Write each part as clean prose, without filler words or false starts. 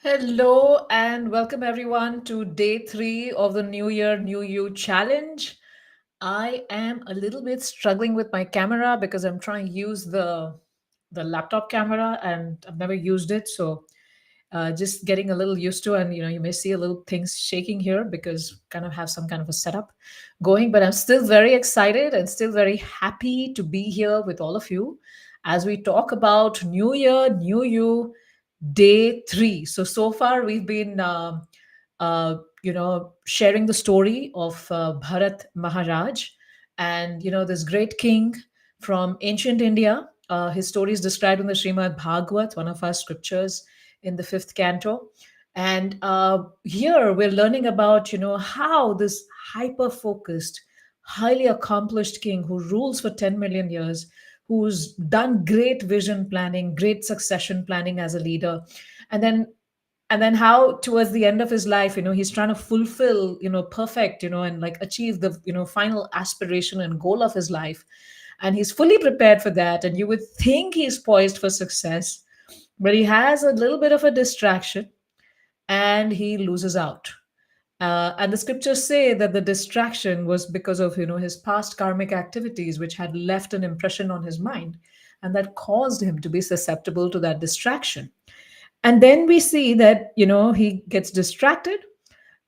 Hello and welcome everyone to day three of the New Year, New You challenge. I am a little bit struggling with my camera because I'm trying to use the laptop camera and I've never used it, so just getting a little used to. And you may see a little things shaking here because kind of have some kind of a setup going. But I'm still very excited and still very happy to be here with all of you as we talk about New Year, New You day three. So far we've been, sharing the story of Bharat Maharaj, and this great king from ancient India. His story is described in the Srimad Bhagavat, one of our scriptures, in the fifth canto. And here we're learning about, how this hyper focused, highly accomplished king who rules for 10 million years, who's done great vision planning, great succession planning as a leader, and then how towards the end of his life, he's trying to fulfill, perfect, and like achieve the, final aspiration and goal of his life. And he's fully prepared for that. And you would think he's poised for success, but he has a little bit of a distraction and he loses out. And the scriptures say that the distraction was because of his past karmic activities, which had left an impression on his mind, and that caused him to be susceptible to that distraction. And then we see that he gets distracted,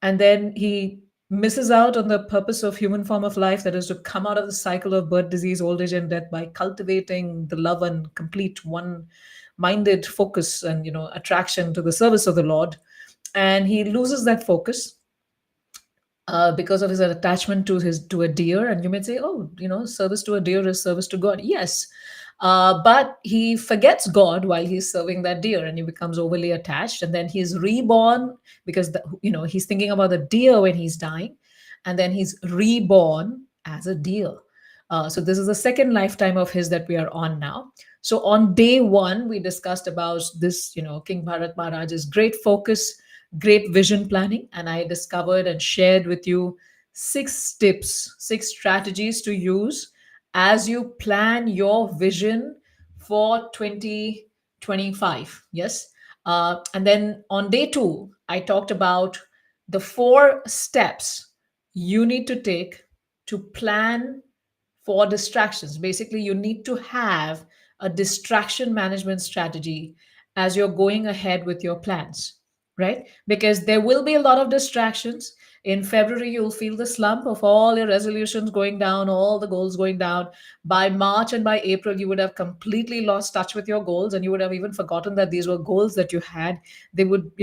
and then he misses out on the purpose of human form of life, that is to come out of the cycle of birth, disease, old age and death by cultivating the love and complete one minded focus and attraction to the service of the Lord. And he loses that focus because of his attachment to a deer. And you may say, oh, service to a deer is service to God. Yes, but he forgets God while he's serving that deer, and he becomes overly attached. And then he's reborn because he's thinking about the deer when he's dying, and then he's reborn as a deer. So this is the second lifetime of his that we are on now. So on day one, we discussed about this, King Bharat Maharaj's great focus, great vision planning, and I discovered and shared with you six tips, six strategies to use as you plan your vision for 2025. Yes. And then on day two, I talked about the four steps you need to take to plan for distractions. Basically, you need to have a distraction management strategy as you're going ahead with your plans, right? Because there will be a lot of distractions. In February, you'll feel the slump of all your resolutions going down, all the goals going down. By March and by April, you would have completely lost touch with your goals, and you would have even forgotten that these were goals that you had. They would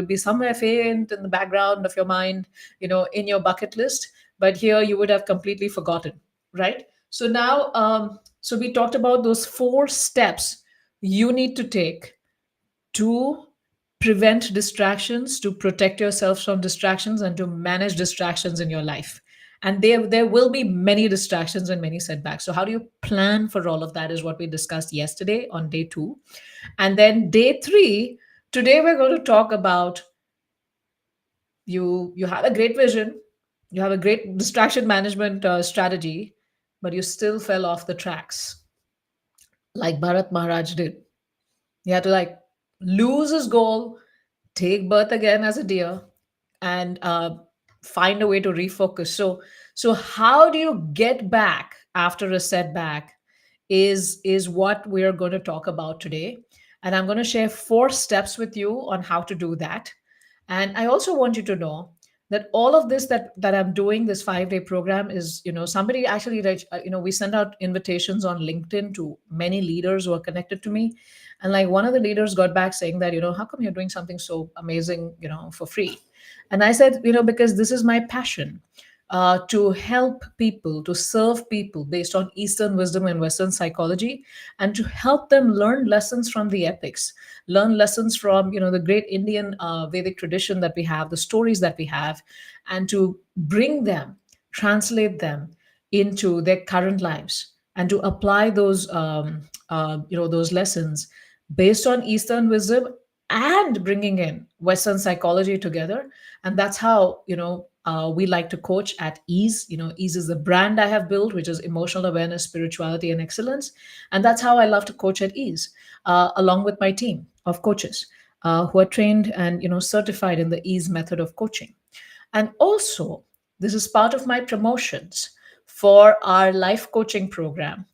be somewhere faint in the background of your mind, in your bucket list. But here you would have completely forgotten, right? So now, so we talked about those four steps you need to take to prevent distractions, to protect yourself from distractions, and to manage distractions in your life. And there will be many distractions and many setbacks. So how do you plan for all of that is what we discussed yesterday on day two. And then day three, today we're going to talk about you have a great vision, you have a great distraction management strategy, but you still fell off the tracks like Bharat Maharaj did. He had to like lose his goal, take birth again as a deer, and find a way to refocus. So how do you get back after a setback is what we're going to talk about today. And I'm going to share four steps with you on how to do that. And I also want you to know that all of this that I'm doing, this 5-day program, is, somebody actually, we send out invitations on LinkedIn to many leaders who are connected to me. And like one of the leaders got back saying that, how come you're doing something so amazing, for free? And I said, because this is my passion, to help people, to serve people based on Eastern wisdom and Western psychology, and to help them learn lessons from the epics, learn lessons from the great Indian Vedic tradition that we have, the stories that we have, and to bring them, translate them into their current lives, and to apply those lessons based on Eastern wisdom and bringing in Western psychology together. And that's how we like to coach at Ease. Ease is the brand I have built, which is emotional awareness, spirituality, and excellence. And that's how I love to coach at Ease, along with my team of coaches. who are trained and certified in the ease method of coaching. And also, this is part of my promotions for our life coaching program,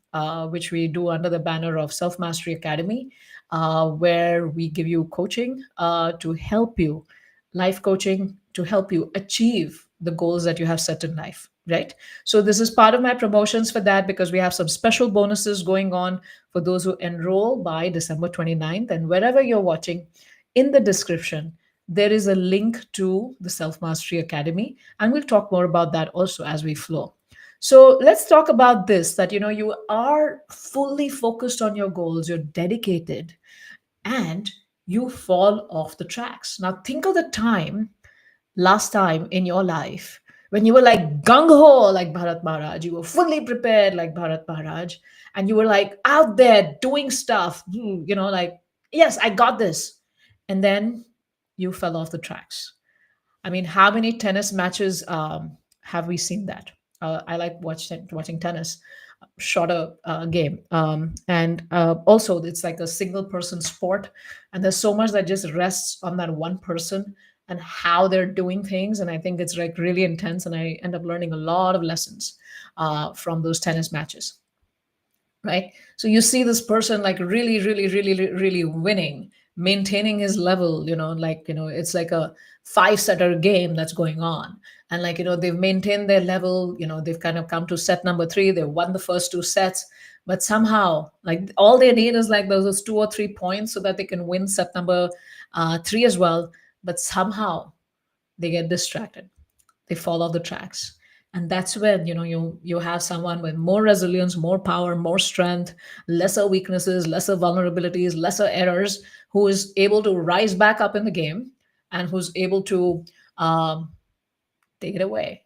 which we do under the banner of Self Mastery Academy, where we give you coaching to help you, life coaching to help you achieve the goals that you have set in life. Right. So, this is part of my promotions for that because we have some special bonuses going on for those who enroll by December 29th. And wherever you're watching, in the description, there is a link to the Self Mastery Academy, and we'll talk more about that also as we flow. So let's talk about this, that you are fully focused on your goals, you're dedicated, and you fall off the tracks. Now think of the last time in your life when you were like gung ho like Bharat Maharaj, you were fully prepared like Bharat Maharaj, and you were like out there doing stuff, like, yes, I got this. And then you fell off the tracks. I mean, how many tennis matches have we seen that? I like watching tennis, shorter game. And also, it's like a single person sport. And there's so much that just rests on that one person and how they're doing things. And I think it's like really intense. And I end up learning a lot of lessons from those tennis matches, right? So you see this person like really, really, really, really winning, maintaining his level, like, it's like a five-setter game that's going on. And like, they've maintained their level, they've kind of come to set number three, they won the first two sets, but somehow, like, all they need is like those 2 or 3 points so that they can win set number three as well. But somehow they get distracted, they fall off the tracks. And that's when you have someone with more resilience, more power, more strength, lesser weaknesses, lesser vulnerabilities, lesser errors, who is able to rise back up in the game and who's able to um, take it away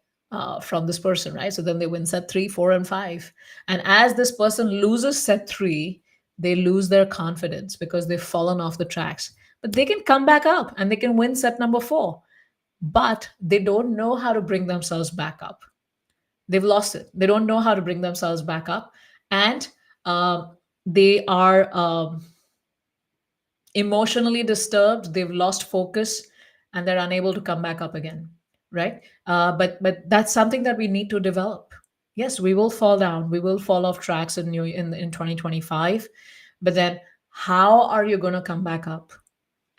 from this person, right? So then they win set three, four, and five. And as this person loses set three, they lose their confidence because they've fallen off the tracks. But they can come back up and they can win set number four, but they don't know how to bring themselves back up. They've lost it. They don't know how to bring themselves back up. And they are emotionally disturbed. They've lost focus and they're unable to come back up again. Right. But that's something that we need to develop. Yes, we will fall down. We will fall off tracks in 2025. But then how are you going to come back up?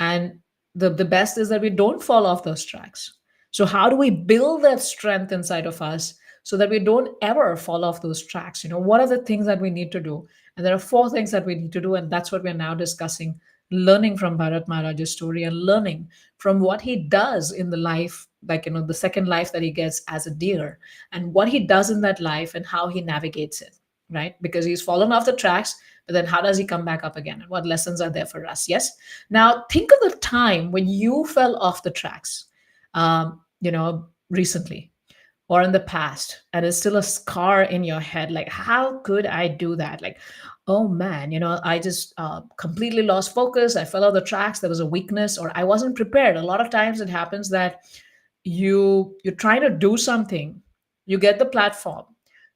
And the best is that we don't fall off those tracks. So how do we build that strength inside of us so that we don't ever fall off those tracks? What are the things that we need to do? And there are four things that we need to do, and that's what we're now discussing, learning from Bharat Maharaj's story and learning from what he does in the life, like, the second life that he gets as a deer, and what he does in that life and how he navigates it, right? Because he's fallen off the tracks, but then how does he come back up again? And what lessons are there for us? Yes. Now, think of the time when you fell off the tracks, recently or in the past, and it's still a scar in your head. Like, how could I do that? Like, oh man, I just completely lost focus. I fell off the tracks. There was a weakness, or I wasn't prepared. A lot of times it happens that you're trying to do something, you get the platform,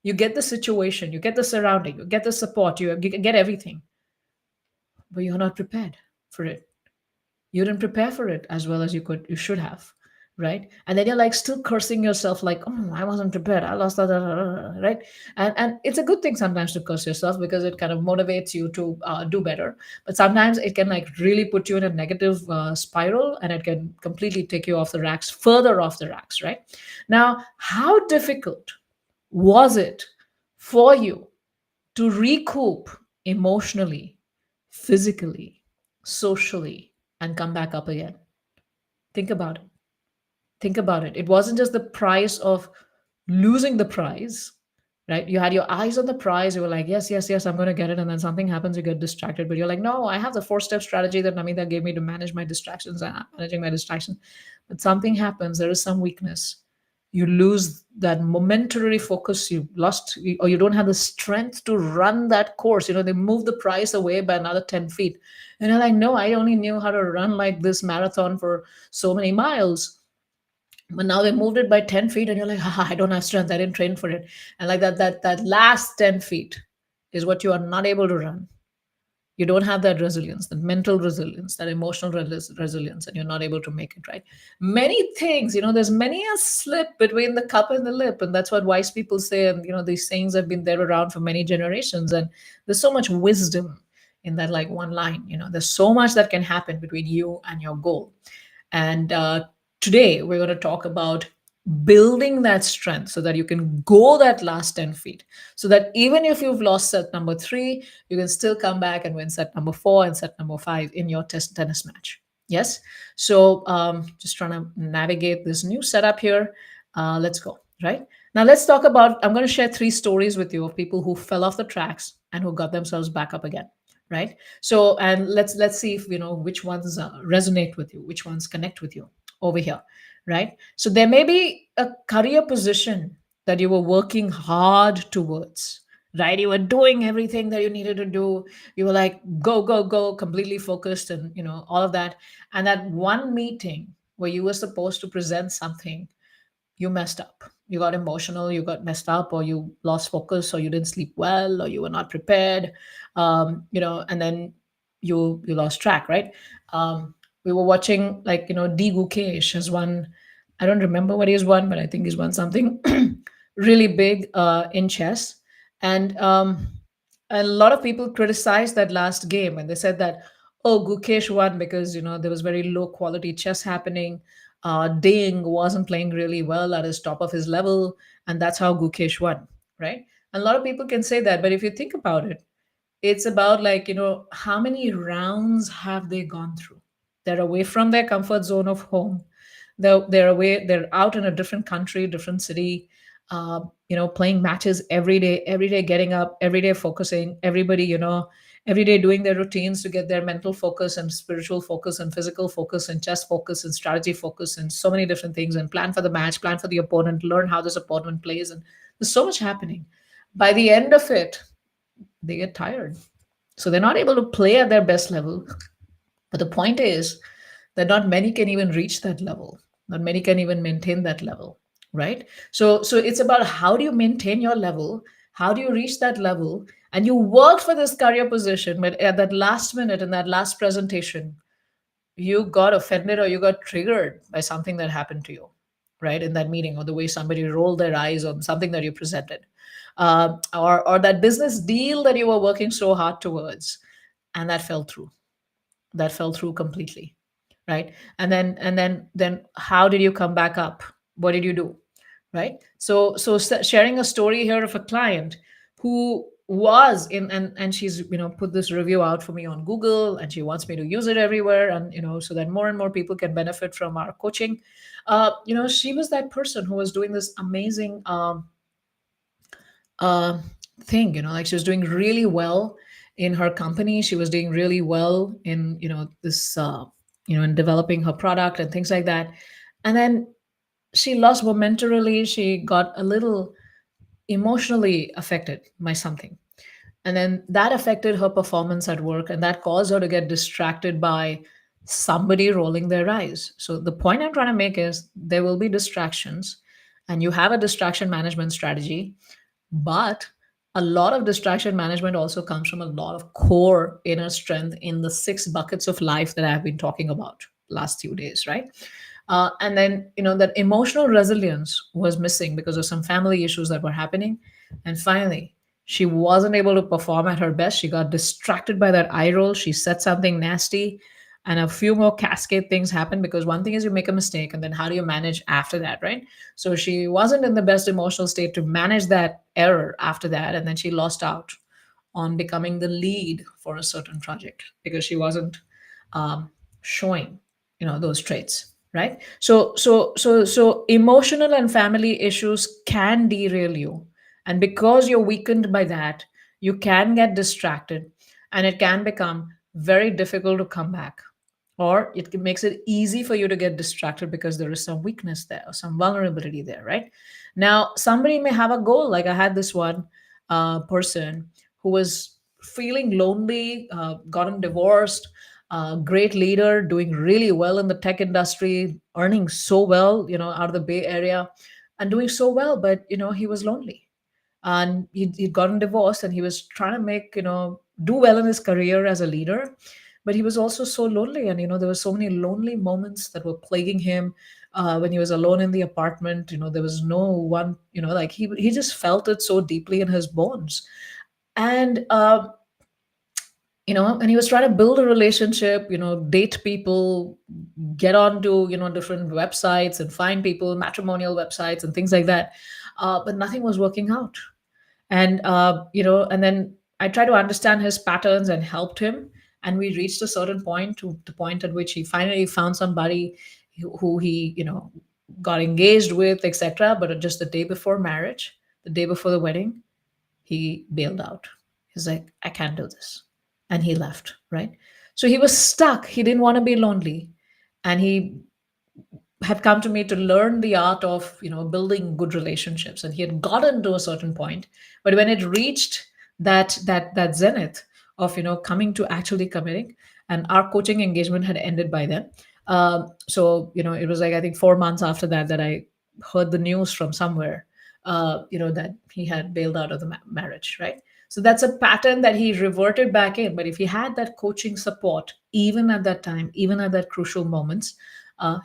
you get the situation, you get the surrounding, you get the support, you get everything, but you're not prepared for it. You didn't prepare for it as well as you should have, right? And then you're like still cursing yourself, like, oh, I wasn't prepared, I lost that, right? And it's a good thing sometimes to curse yourself because it kind of motivates you to do better. But sometimes it can like really put you in a negative spiral, and it can completely take you off the racks, further off the racks, right? Now, how difficult was it for you to recoup emotionally, physically, socially, and come back up again? Think about it. Think about it. It wasn't just the price of losing the prize, right? You had your eyes on the prize. You were like, yes, yes, yes, I'm going to get it. And then something happens, you get distracted. But you're like, no, I have the four-step strategy that Namita gave me to manage my distractions, and I'm managing my distractions. But something happens. There is some weakness. You lose that momentary focus. You lost, or you don't have the strength to run that course. They move the prize away by another 10 feet. And you're like, no, I only knew how to run like this marathon for so many miles, but now they moved it by 10 feet, and you're like, I don't have strength, I didn't train for it. And like that last 10 feet is what you are not able to run. You don't have that resilience, that mental resilience, that emotional resilience, and you're not able to make it, right? Many things, there's many a slip between the cup and the lip, and that's what wise people say. And these sayings have been there around for many generations, and there's so much wisdom in that, like, one line. There's so much that can happen between you and your goal. And today we're going to talk about building that strength so that you can go that last 10 feet. So that even if you've lost set number three, you can still come back and win set number four and set number five in your tennis match. Yes. So just trying to navigate this new setup here. Let's go. Right. Now let's talk about, I'm going to share three stories with you of people who fell off the tracks and who got themselves back up again. Right. So, and let's see if which ones resonate with you, which ones connect with you over here. Right. So there may be a career position that you were working hard towards. Right. You were doing everything that you needed to do. You were like, go, go, go, completely focused, and all of that. And that one meeting where you were supposed to present something, you messed up. You got emotional, you got messed up, or you lost focus, or you didn't sleep well, or you were not prepared, and then you lost track, right? We were watching, like, D Gukesh has won. I don't remember what he's won, but I think he's won something really big in chess. And a lot of people criticized that last game, and they said that, oh, Gukesh won because there was very low quality chess happening. Ding wasn't playing really well at his top of his level, and that's how Gukesh won, right? And a lot of people can say that, but if you think about it, it's about, like, how many rounds have they gone through? They're away from their comfort zone of home. They're away. They're out in a different country, different city. Playing matches every day, getting up every day, focusing. Everybody, every day doing their routines to get their mental focus and spiritual focus and physical focus and chess focus and strategy focus and so many different things, and plan for the match, plan for the opponent, learn how this opponent plays, and there's so much happening. By the end of it, they get tired. So they're not able to play at their best level. But the point is that not many can even reach that level. Not many can even maintain that level, right? So it's about, how do you maintain your level? How do you reach that level? And you worked for this career position, but at that last minute, in that last presentation, you got offended or you got triggered by something that happened to you, right, in that meeting, or the way somebody rolled their eyes on something that you presented, or that business deal that you were working so hard towards, and that fell through. That fell through completely, right? And then how did you come back up? What did you do? Right. So sharing a story here of a client who was in, and she's put this review out for me on Google, and she wants me to use it everywhere, and so that more and more people can benefit from our coaching. She was that person who was doing this amazing uh, thing. Like, she was doing really well in her company. She was doing really well in this in developing her product and things like that. And then she lost momentarily. She got a little emotionally affected by something, and then that affected her performance at work, and that caused her to get distracted by somebody rolling their eyes. So the point I'm trying to make is, there will be distractions, and you have a distraction management strategy. But a lot of distraction management also comes from a lot of core inner strength in the six buckets of life that I've been talking about last few days, right? And then, that emotional resilience was missing because of some family issues that were happening. And finally, she wasn't able to perform at her best. She got distracted by that eye roll. She said something nasty, and a few more cascade things happened, because one thing is, you make a mistake, and then how do you manage after that, right? So she wasn't in the best emotional state to manage that error after that, and then she lost out on becoming the lead for a certain project because she wasn't um, showing those traits, right? So emotional and family issues can derail you, and because you're weakened by that, you can get distracted, and it can become very difficult to come back, or makes it easy for you to get distracted because there is some weakness there or some vulnerability there, right? Now, somebody may have a goal. Like, I had this one person who was feeling lonely, gotten divorced, great leader, doing really well in the tech industry, earning so well, out of the Bay Area, and doing so well, but he was lonely, and he'd gotten divorced, and he was trying to make do well in his career as a leader, but he was also so lonely. And there were so many lonely moments that were plaguing him. When he was alone in the apartment, there was no one, like he just felt it so deeply in his bones. And and he was trying to build a relationship, date people, get onto different websites and find people, matrimonial websites and things like that. But nothing was working out. And and then I tried to understand his patterns and helped him. And we reached a certain point, to the point at which he finally found somebody who he got engaged with, etc. But just the day before marriage, the day before the wedding, he bailed out. He's like, I can't do this. And he left, right? So he was stuck. He didn't want to be lonely. And he had come to me to learn the art of building good relationships, and he had gotten to a certain point. But when it reached that zenith of coming to actually committing, and our coaching engagement had ended by then. So it was like, I think 4 months after that I heard the news from somewhere, that he had bailed out of the marriage, right? So that's a pattern that he reverted back in. But if he had that coaching support, even at that time, even at that crucial moments,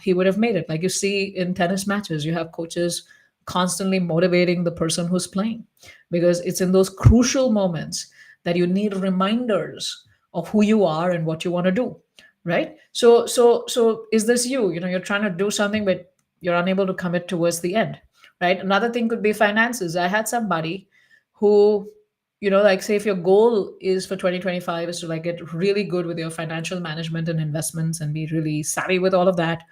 he would have made it. Like you see in tennis matches, you have coaches constantly motivating the person who's playing, because it's in those crucial moments that you need reminders of who you are and what you want to do, right? So is this you? You're trying to do something, but you're unable to commit towards the end, right? Another thing could be finances. I had somebody who, like, say if your goal is for 2025 is to like get really good with your financial management and investments and be really savvy with all of that,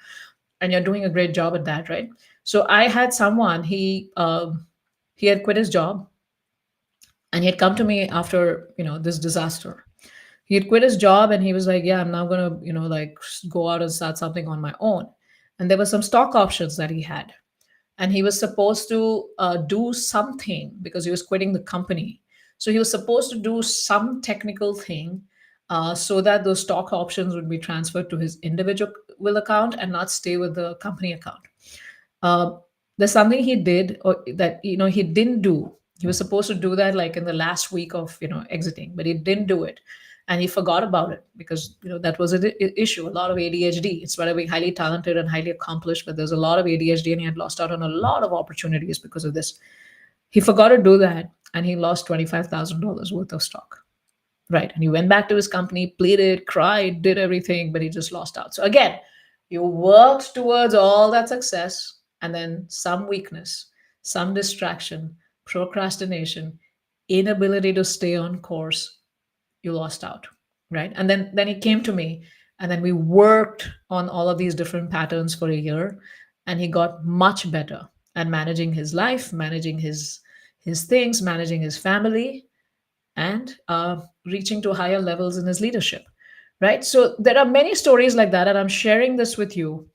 and you're doing a great job at that, right? So I had someone, he had quit his job, and he had come to me after this disaster. He had quit his job, and he was like, yeah, I'm now gonna like go out and start something on my own. And there were some stock options that he had, and he was supposed to do something because he was quitting the company. So he was supposed to do some technical thing, so that those stock options would be transferred to his individual will account and not stay with the company account. uh, there's something he did, or that he didn't do. He was supposed to do that like in the last week of exiting, but he didn't do it. And he forgot about it because that was an issue. A lot of ADHD. It's whether being highly talented and highly accomplished, but there's a lot of ADHD, and he had lost out on a lot of opportunities because of this. He forgot to do that, and he lost $25,000 worth of stock. Right. And he went back to his company, pleaded, cried, did everything, but he just lost out. So again, you worked towards all that success, and then some weakness, some distraction, procrastination, inability to stay on course, you lost out. Right. And then he came to me, and then we worked on all of these different patterns for a year, and he got much better at managing his life, managing his things, managing his family, and reaching to higher levels in his leadership, right? So there are many stories like that, and I'm sharing this with you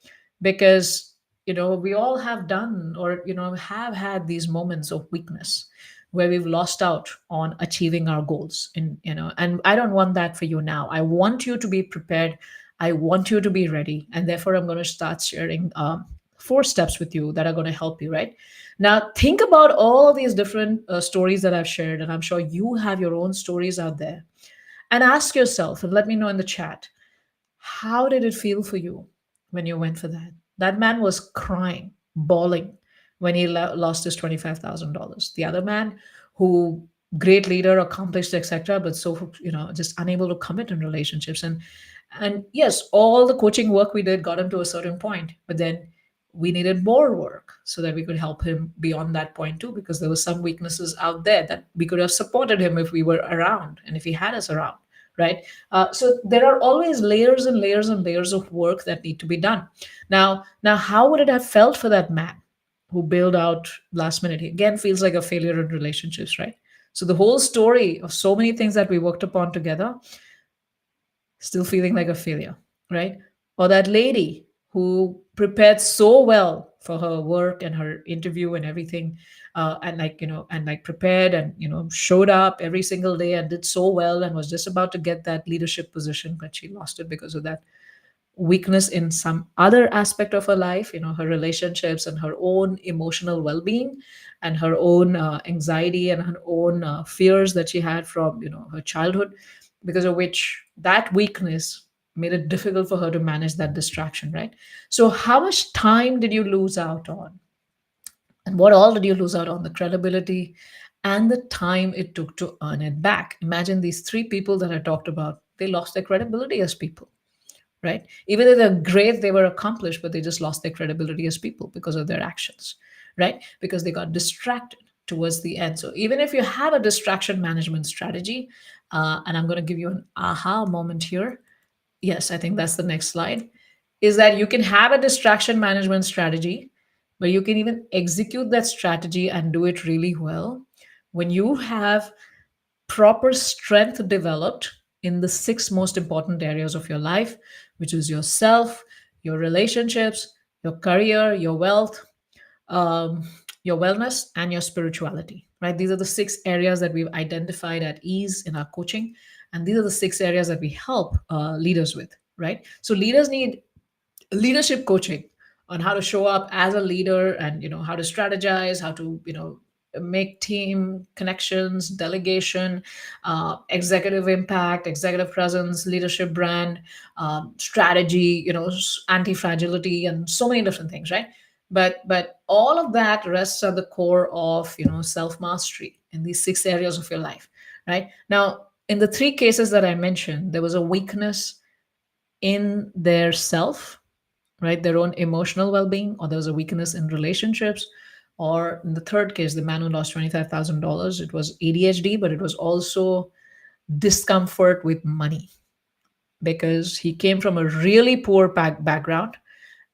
because we all have done, or have had these moments of weakness where we've lost out on achieving our goals. And I don't want that for you now. I want you to be prepared. I want you to be ready, and therefore I'm going to start sharing 4 steps with you that are going to help you, right? Now, think about all these different stories that I've shared, and I'm sure you have your own stories out there. And ask yourself, and let me know in the chat, how did it feel for you when you went for that? That man was crying, bawling when he lost his $25,000. The other man, who great leader, accomplished, etc., but so just unable to commit in relationships. And yes, all the coaching work we did got him to a certain point, but then we needed more work so that we could help him beyond that point too, because there were some weaknesses out there that we could have supported him if we were around and if he had us around, right? So there are always layers and layers and layers of work that need to be done. Now, how would it have felt for that man who bailed out last minute? He again feels like a failure in relationships, right? So the whole story of so many things that we worked upon together, still feeling like a failure, right? Or that lady who prepared so well for her work and her interview and everything, and like prepared and showed up every single day and did so well and was just about to get that leadership position, but she lost it because of that weakness in some other aspect of her life, her relationships and her own emotional well-being, and her own anxiety and her own fears that she had from her childhood, because of which that weakness made it difficult for her to manage that distraction, right? So how much time did you lose out on, and what all did you lose out on? The credibility and the time it took to earn it back. Imagine these three people that I talked about, they lost their credibility as people, right? Even though they're great, they were accomplished, but they just lost their credibility as people because of their actions, right? Because they got distracted towards the end. So even if you have a distraction management strategy, and I'm going to give you an aha moment here. Yes, I think that's the next slide. Is that you can have a distraction management strategy, but you can even execute that strategy and do it really well when you have proper strength developed in the six most important areas of your life, which is yourself, your relationships, your career, your wealth, um, your wellness, and your spirituality, right? These are the six areas that we've identified at ease in our coaching. And these are the six areas that we help leaders with, right? So leaders need leadership coaching on how to show up as a leader, and how to strategize, how to make team connections, delegation, executive impact, executive presence, leadership brand, strategy, anti-fragility, and so many different things, right? But all of that rests at the core of self mastery in these six areas of your life, right? Now, in the three cases that I mentioned, there was a weakness in their self, right? Their own emotional well being, or there was a weakness in relationships. Or in the third case, the man who lost $25,000, it was ADHD, but it was also discomfort with money because he came from a really poor background.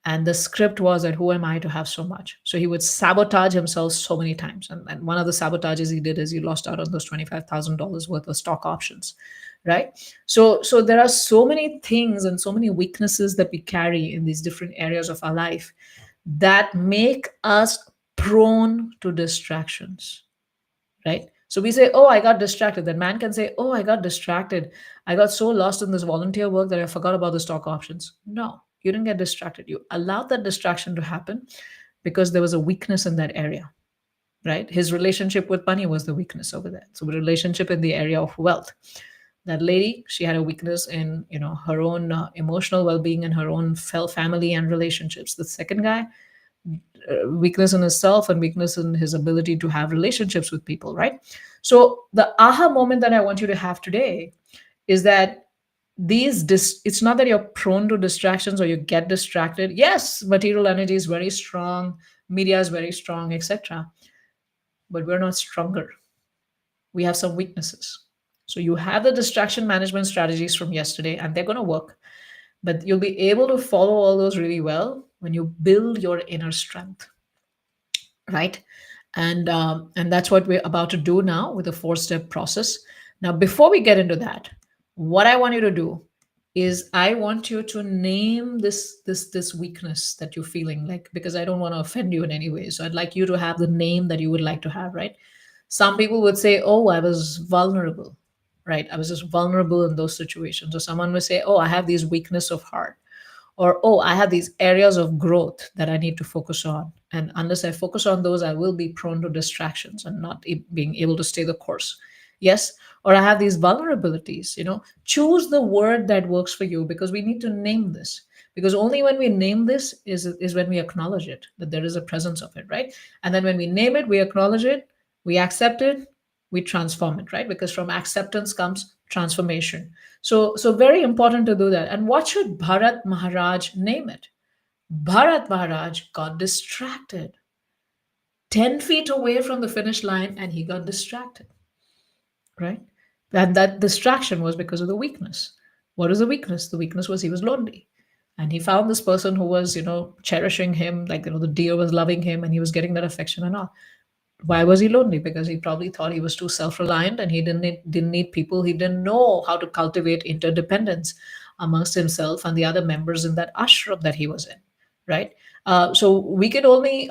And the script was that who am I to have so much? So he would sabotage himself so many times. And one of the sabotages he did is he lost out on those $25,000 worth of stock options, right? So there are so many things and so many weaknesses that we carry in these different areas of our life that make us prone to distractions, right? So we say, oh, I got distracted. That man can say, oh, I got distracted. I got so lost in this volunteer work that I forgot about the stock options. No, you didn't get distracted. You allowed that distraction to happen because there was a weakness in that area, right? His relationship with money was the weakness over there. So the relationship in the area of wealth. That lady, she had a weakness in her own emotional well-being and her own family and relationships. The second guy, weakness in himself and weakness in his ability to have relationships with people, right? So the aha moment that I want you to have today is that it's not that you're prone to distractions or you get distracted. Yes, material energy is very strong, media is very strong, etc., but we're not stronger. We have some weaknesses. So you have the distraction management strategies from yesterday and they're going to work, but you'll be able to follow all those really well when you build your inner strength, right? And that's what we're about to do now with a four-step process. Now, before we get into that, what I want you to do is I want you to name this weakness that you're feeling, like, because I don't want to offend you in any way, so I'd like you to have the name that you would like to have, right? Some people would say, oh, I was vulnerable, right? I was just vulnerable in those situations. Or someone would say, oh, I have these weakness of heart. Or, oh, I have these areas of growth that I need to focus on, and unless I focus on those, I will be prone to distractions and not being able to stay the course. Yes. Or I have these vulnerabilities. Choose the word that works for you, because we need to name this, because only when we name this is when we acknowledge it, that there is a presence of it, right? And then when we name it, we acknowledge it, we accept it, we transform it, right? Because from acceptance comes transformation. So very important to do that. And what should Bharat Maharaj name it? Bharat Maharaj got distracted 10 feet away from the finish line, and he got distracted, right? And that distraction was because of the weakness. What was the weakness? The weakness was he was lonely. And he found this person who was, cherishing him, like, the deer was loving him and he was getting that affection and all. Why was he lonely? Because he probably thought he was too self-reliant and he didn't need people. He didn't know how to cultivate interdependence amongst himself and the other members in that ashram that he was in, right? So we could only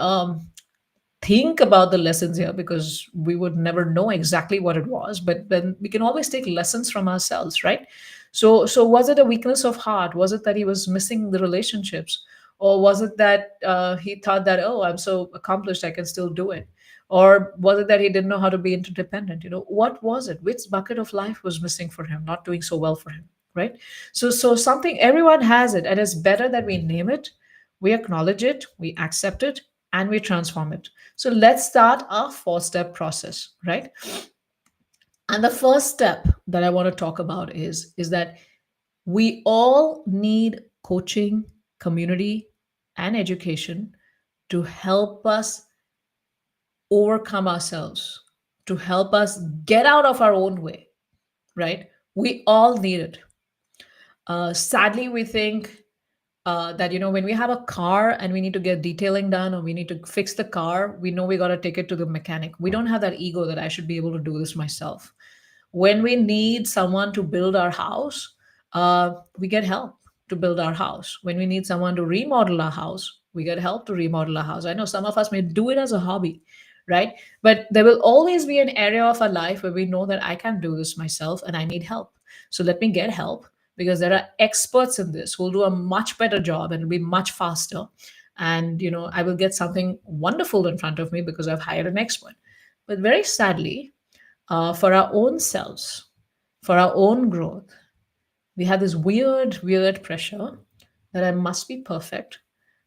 think about the lessons here because we would never know exactly what it was, but then we can always take lessons from ourselves, right? So was it a weakness of heart? Was it that he was missing the relationships? Or was it that he thought that, oh, I'm so accomplished, I can still do it? Or was it that he didn't know how to be interdependent? What was it? Which bucket of life was missing for him, not doing so well for him, right? So something, everyone has it, and it's better that we name it, we acknowledge it, we accept it, and we transform it. So let's start our 4 step process, right? And the first step that I want to talk about is that we all need coaching, community, and education to help us overcome ourselves, to help us get out of our own way, right? We all need it. Sadly, we think that when we have a car and we need to get detailing done or we need to fix the car, we know we got to take it to the mechanic. We don't have that ego that I should be able to do this myself. When we need someone to build our house, we get help to build our house. When we need someone to remodel our house, we get help to remodel our house. I know some of us may do it as a hobby, right? But there will always be an area of our life where we know that I can't do this myself and I need help. So let me get help, because there are experts in this who will do a much better job and it'll be much faster. And I will get something wonderful in front of me because I've hired an expert. But very sadly, for our own selves, for our own growth, we have this weird pressure that I must be perfect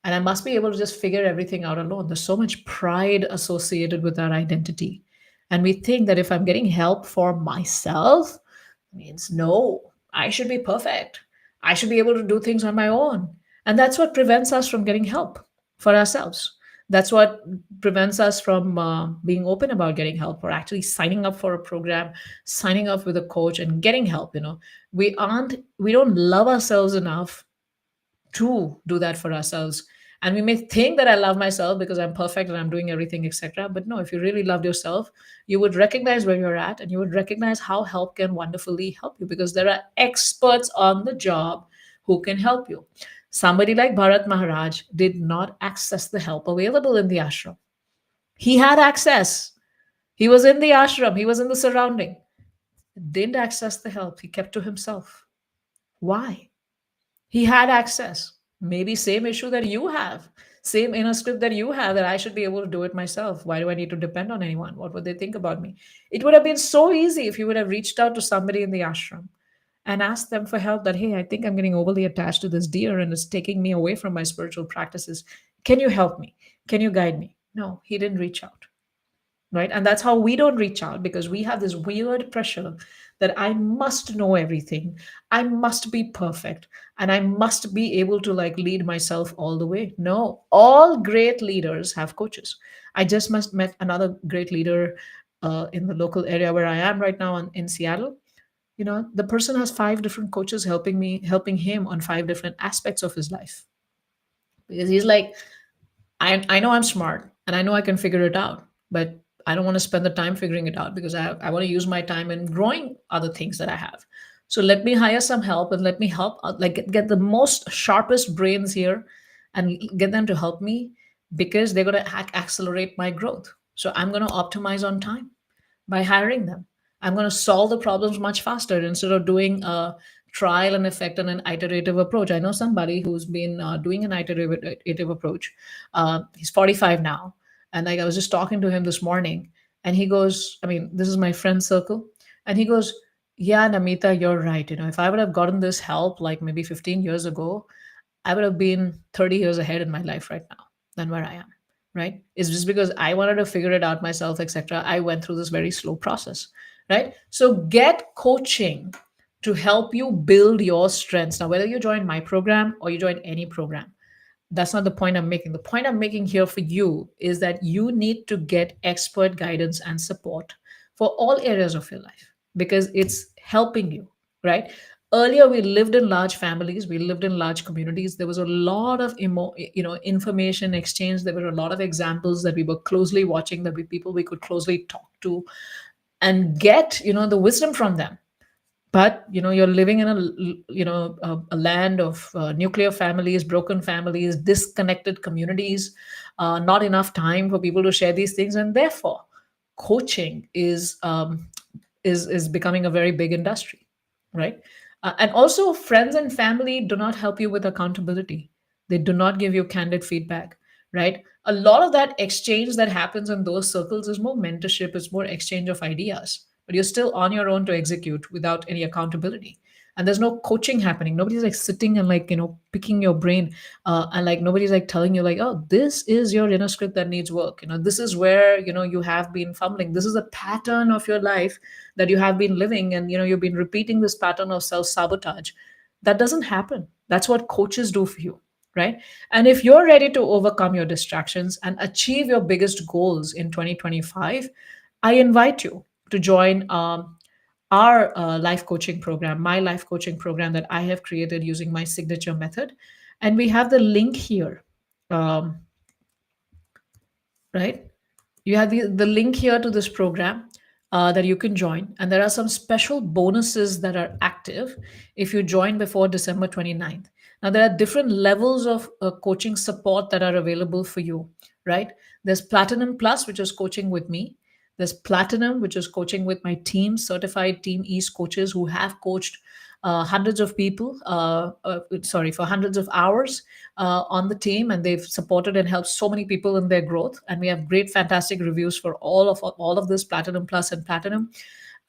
and I must be able to just figure everything out alone. There's so much pride associated with our identity. And we think that if I'm getting help for myself, means no, I should be perfect. I should be able to do things on my own. And that's what prevents us from getting help for ourselves. That's what prevents us from being open about getting help or actually signing up for a program, signing up with a coach and getting help. We don't love ourselves enough to do that for ourselves. And we may think that I love myself because I'm perfect and I'm doing everything, etc. But no, if you really loved yourself, you would recognize where you're at and you would recognize how help can wonderfully help you, because there are experts on the job who can help you. Somebody like Bharat Maharaj did not access the help available in the ashram. He had access. He was in the ashram, he was in the surrounding. Didn't access the help. He kept to himself. Why? He had access. Maybe same issue that you have, same inner script that you have, that I should be able to do it myself. Why do I need to depend on anyone? What would they think about me? It would have been so easy if you would have reached out to somebody in the ashram and asked them for help, that, hey, I think I'm getting overly attached to this deer and it's taking me away from my spiritual practices. Can you help me? Can you guide me? No, he didn't reach out, right? And that's how we don't reach out, because we have this weird pressure that I must know everything, I must be perfect, and I must be able to like lead myself all the way. No, all great leaders have coaches. I just must met another great leader in the local area where I am right now in Seattle. The person has 5 different coaches helping him on 5 different aspects of his life, because he's like, I know I'm smart and I know I can figure it out, but I don't want to spend the time figuring it out, because I want to use my time in growing other things that I have. So let me hire some help and let me help, like get the most sharpest brains here and get them to help me, because they're going to accelerate my growth. So I'm going to optimize on time by hiring them. I'm going to solve the problems much faster instead of doing a trial and effect and an iterative approach. I know somebody who's been doing an iterative approach. He's 45 now. And like I was just talking to him this morning, and he goes, I mean, this is my friend circle. And he goes, yeah, Namita, you're right. If I would have gotten this help like maybe 15 years ago, I would have been 30 years ahead in my life right now than where I am, right? It's just because I wanted to figure it out myself, etc. I went through this very slow process, right? So get coaching to help you build your strengths. Now, whether you join my program or you join any program, that's not the point I'm making. The point I'm making here for you is that you need to get expert guidance and support for all areas of your life, because it's helping you, right? Earlier, we lived in large families, we lived in large communities. There was a lot of information exchange. There were a lot of examples that we were closely watching, that we people we could closely talk to and get the wisdom from them. but you're living in a land of nuclear families, broken families, disconnected communities, not enough time for people to share these things, and therefore coaching is becoming a very big industry, right? And also, friends and family do not help you with accountability. They do not give you candid feedback, right? A lot of that exchange that happens in those circles is more mentorship, it's more exchange of ideas, but you're still on your own to execute without any accountability. And there's no coaching happening. Nobody's like sitting and like picking your brain, and like nobody's like telling you like, oh, this is your inner script that needs work. This is where you have been fumbling. This is a pattern of your life that you have been living, and you've been repeating this pattern of self sabotage. That doesn't happen. That's what coaches do for you, right? And if you're ready to overcome your distractions and achieve your biggest goals in 2025, I invite you to join our life coaching program, my life coaching program that I have created using my signature method. And we have the link here, um, right? You have the link here to this program that you can join. And there are some special bonuses that are active if you join before December 29th. Now, there are different levels of coaching support that are available for you, right? There's Platinum Plus, which is coaching with me. There's Platinum, which is coaching with my team, certified Team East coaches who have coached hundreds of people, sorry, for hundreds of hours on the team, and they've supported and helped so many people in their growth. And we have great, fantastic reviews for all of this Platinum Plus and Platinum.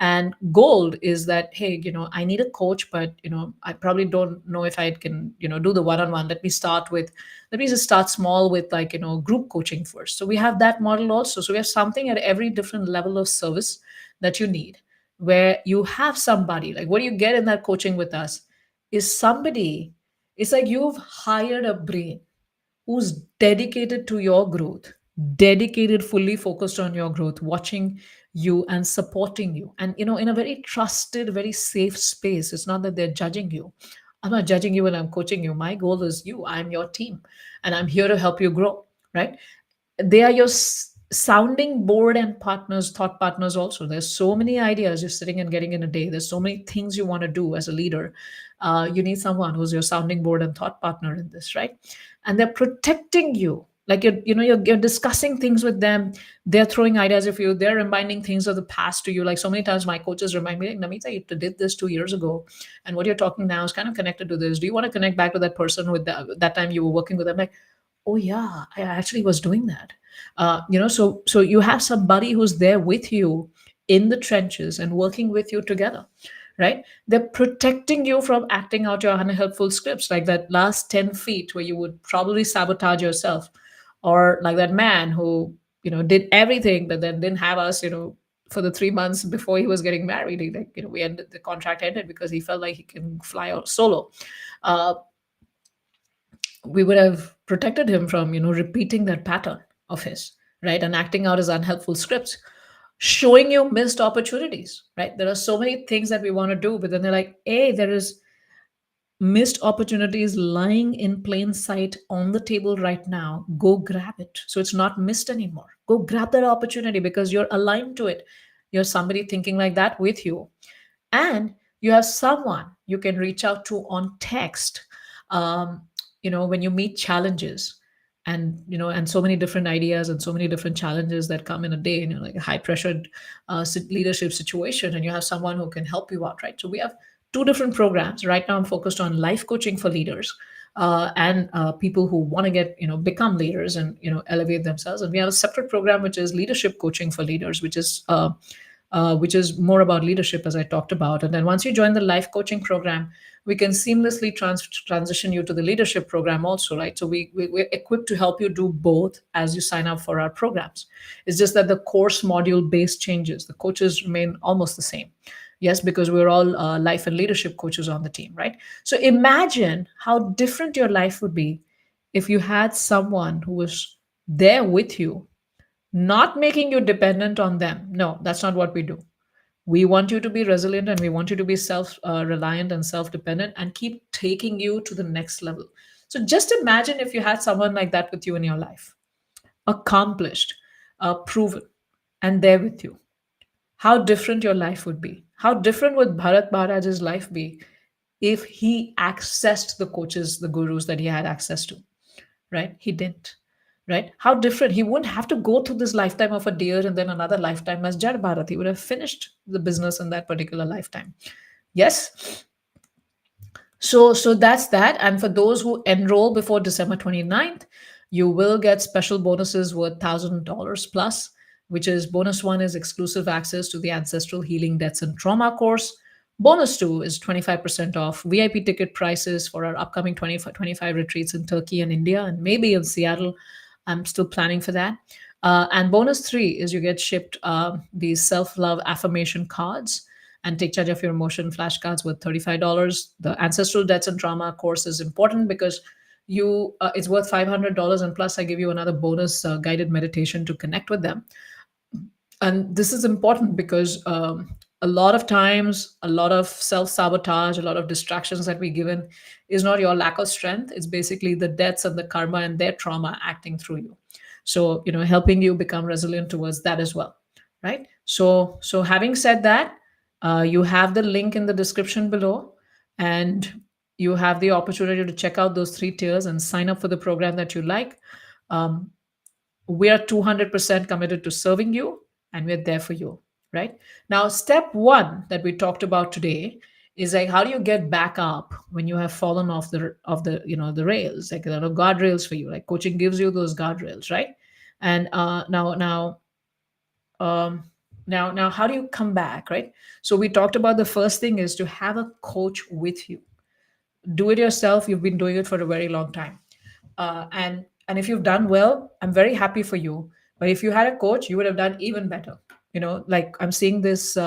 And Gold is that, hey, I need a coach, but I probably don't know if I can do the one-on-one. Let me just start small with like group coaching first. So we have that model also. So we have something at every different level of service that you need, where you have somebody like what you get in that coaching with us is somebody. It's like you've hired a brain who's dedicated to your growth, dedicated, fully focused on your growth, watching you and supporting you. And, in a very trusted, very safe space. It's not that they're judging you. I'm not judging you when I'm coaching you. My goal is you. I'm your team and I'm here to help you grow, right? They are your sounding board and partners, thought partners also. There's so many ideas you're sitting and getting in a day. There's so many things you want to do as a leader. You need someone who's your sounding board and thought partner in this, right? And they're protecting you. Like you're discussing things with them. They're throwing ideas of you. They're reminding things of the past to you. Like so many times my coaches remind me, like, Namita, you did this 2 years ago. And what you're talking now is kind of connected to this. Do you want to connect back to that person with that time you were working with them? Like, oh yeah, I actually was doing that. So you have somebody who's there with you in the trenches and working with you together, right? They're protecting you from acting out your unhelpful scripts, like that last 10 feet where you would probably sabotage yourself, or like that man who did everything but then didn't have us for the 3 months before he was getting married. Like, we ended the contract ended because he felt like he can fly out solo. uh, we would have protected him from repeating that pattern of his, right, and acting out his unhelpful scripts, showing you missed opportunities, right? There are so many things that we want to do, but then they're like, hey, there is missed opportunities lying in plain sight on the table right now. Go grab it, so it's not missed anymore. Go grab that opportunity because you're aligned to it. You're somebody thinking like that with you, and you have someone you can reach out to on text, um, when you meet challenges, and so many different ideas and so many different challenges that come in a day, like a high pressured leadership situation, and you have someone who can help you out, right? So we have two different programs right now. I'm focused on life coaching for leaders, and people who want to get become leaders and elevate themselves. And we have a separate program which is leadership coaching for leaders, which is more about leadership, as I talked about. And then once you join the life coaching program, we can seamlessly transition you to the leadership program also, right? So we're equipped to help you do both as you sign up for our programs. It's just that the course module base changes. The coaches remain almost the same. Yes, because we're all life and leadership coaches on the team, right? So imagine how different your life would be if you had someone who was there with you, not making you dependent on them. No, that's not what we do. We want you to be resilient, and we want you to be self reliant and self dependent and keep taking you to the next level. So just imagine if you had someone like that with you in your life, accomplished, proven, and there with you, how different your life would be, How different would Bharat Maharaj's life be if he accessed the coaches, the gurus that he had access to, right? He didn't, right? How different. He wouldn't have to go through this lifetime of a deer and then another lifetime as Jad Bharat. He would have finished the business in that particular lifetime. Yes. So that's that. And for those who enroll before December 29th, you will get special bonuses worth $1,000 plus, which is bonus one is exclusive access to the ancestral healing deaths and trauma course. Bonus two is 25% off VIP ticket prices for our upcoming 25 retreats in Turkey and India, and maybe in Seattle. I'm still planning for that. And bonus three is you get shipped these self love affirmation cards and take charge of your emotion flashcards with $35. The ancestral debts and trauma course is important because you it's worth $500, and plus I give you another bonus guided meditation to connect with them. And this is important because a lot of times a lot of self-sabotage, a lot of distractions that we given is not your lack of strength, it's basically the debts and the karma and their trauma acting through you. So helping you become resilient towards that as well, right? So having said that, you have the link in the description below, and you have the opportunity to check out those three tiers and sign up for the program that you like. um, we are 200% committed to serving you, and we're there for you, right? Now, step one that we talked about today is like, how do you get back up when you have fallen off the the rails, like there are guardrails for you, like coaching gives you those guardrails, right? And um, now how do you come back, right? So we talked about the first thing is to have a coach with you. Do it yourself, you've been doing it for a very long time. And if you've done well, I'm very happy for you. But if you had a coach, you would have done even better. Like I'm seeing this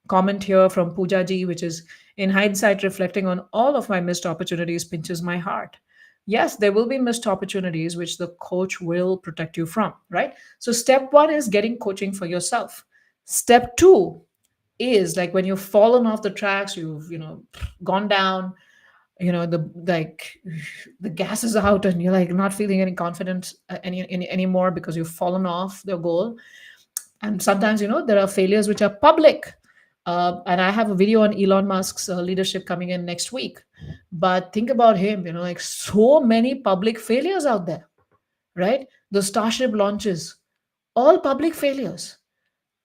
comment here from Pooja ji, which is, in hindsight, reflecting on all of my missed opportunities pinches my heart. Yes, there will be missed opportunities which the coach will protect you from, right? So step one is getting coaching for yourself. Step two is like when you've fallen off the tracks, you've gone down, the like the gas is out and you're like not feeling any confidence anymore because you've fallen off the goal. And sometimes there are failures which are public. And I have a video on Elon Musk's leadership coming in next week. But think about him, like so many public failures out there, right? The Starship launches, all public failures.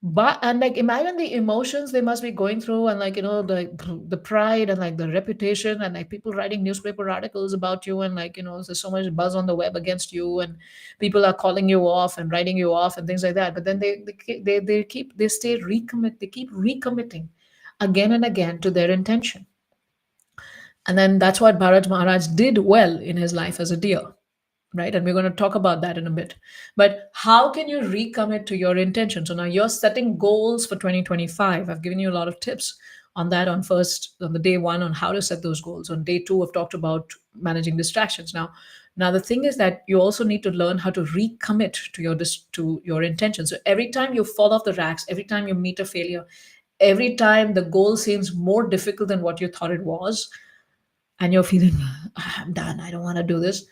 But and like imagine the emotions they must be going through, and like the pride and like the reputation, and like people writing newspaper articles about you, and like there's so much buzz on the web against you, and people are calling you off and writing you off and things like that. But then they stay recommit they keep recommitting again and again to their intention. And then that's what Bharat Maharaj did well in his life as a deer, right? And we're going to talk about that in a bit. But how can you recommit to your intention? So now you're setting goals for 2025. I've given you a lot of tips on that on the day one on how to set those goals. On day two, I've talked about managing distractions. Now the thing is that you also need to learn how to recommit to your intention. So every time you fall off the racks, every time you meet a failure, every time the goal seems more difficult than what you thought it was, and you're feeling, "Ah, I'm done, I don't want to do this."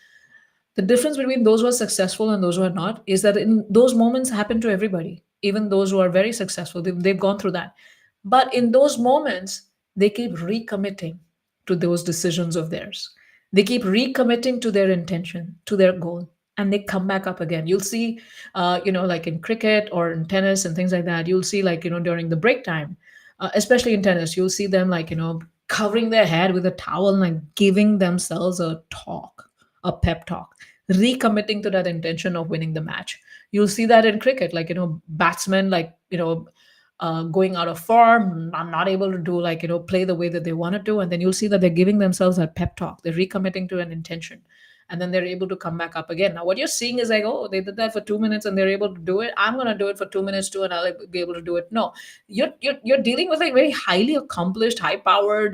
The difference between those who are successful and those who are not is that in those moments happen to everybody, even those who are very successful. They've gone through that. But in those moments, they keep recommitting to those decisions of theirs. They keep recommitting to their intention, to their goal, and they come back up again. You'll see, like in cricket or in tennis and things like that, you'll see, like, during the break time, especially in tennis, you'll see them, like, covering their head with a towel and like giving themselves a pep talk, recommitting to that intention of winning the match. You'll see that in cricket, like, batsmen, like, going out of form, not able to do, like, play the way that they want to do. And then you'll see that they're giving themselves a pep talk. They're recommitting to an intention. And then they're able to come back up again. Now, what you're seeing is like, oh, they did that for 2 minutes and they're able to do it. I'm going to do it for 2 minutes too, and I'll be able to do it. No, you're dealing with like very highly accomplished, high powered,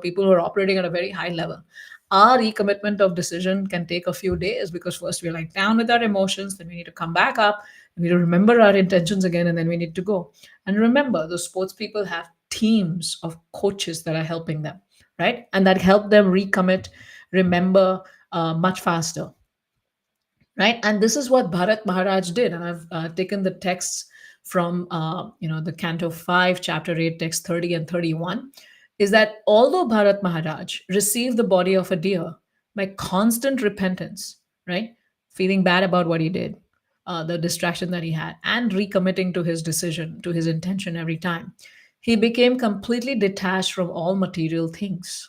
people who are operating at a very high level. Our recommitment of decision can take a few days because first we're like down with our emotions, then we need to come back up, we need to remember our intentions again, and then we need to go. And remember, the sports people have teams of coaches that are helping them, right? And that help them recommit, remember much faster, right? And this is what Bharat Maharaj did. And I've taken the texts from the Canto 5, Chapter 8, text 30 and 31, is that although Bharat Maharaj received the body of a deer by constant repentance, right, feeling bad about what he did, the distraction that he had, and recommitting to his decision, to his intention every time, he became completely detached from all material things.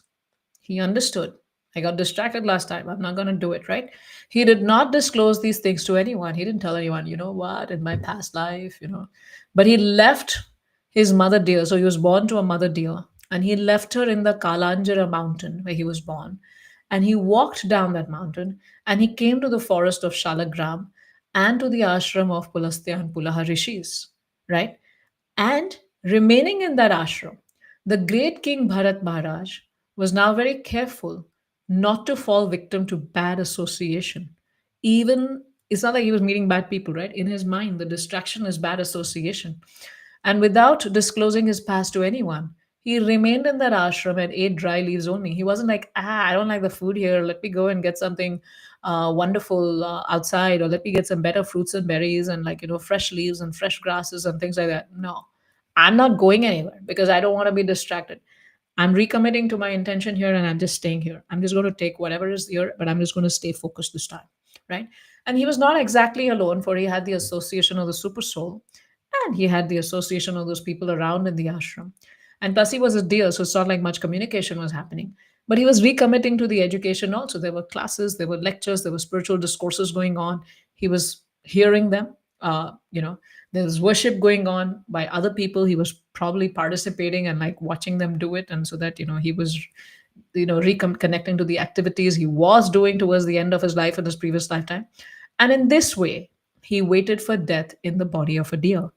He understood. I got distracted last time. I'm not going to do it, right? He did not disclose these things to anyone. He didn't tell anyone, you know what, in my past life, But he left his mother deer. So he was born to a mother deer. And he left her in the Kalanjara mountain where he was born. And he walked down that mountain and he came to the forest of Shalagram and to the ashram of Pulastya and Pulaha rishis, right? And remaining in that ashram, the great King Bharat Maharaj was now very careful not to fall victim to bad association. Even it's not like he was meeting bad people, right? In his mind, the distraction is bad association. And without disclosing his past to anyone, he remained in that ashram and ate dry leaves only. He wasn't like, I don't like the food here. Let me go and get something wonderful outside, or let me get some better fruits and berries and, like, fresh leaves and fresh grasses and things like that. No, I'm not going anywhere because I don't want to be distracted. I'm recommitting to my intention here and I'm just staying here. I'm just going to take whatever is here, but I'm just going to stay focused this time. Right. And he was not exactly alone, for he had the association of the super soul and he had the association of those people around in the ashram. And plus, he was a deer, so it's not like much communication was happening. But he was recommitting to the education also. There were classes, there were lectures, there were spiritual discourses going on. He was hearing them. There was worship going on by other people. He was probably participating and like watching them do it. And so that, he was, reconnecting to the activities he was doing towards the end of his life in his previous lifetime. And in this way, he waited for death in the body of a deer.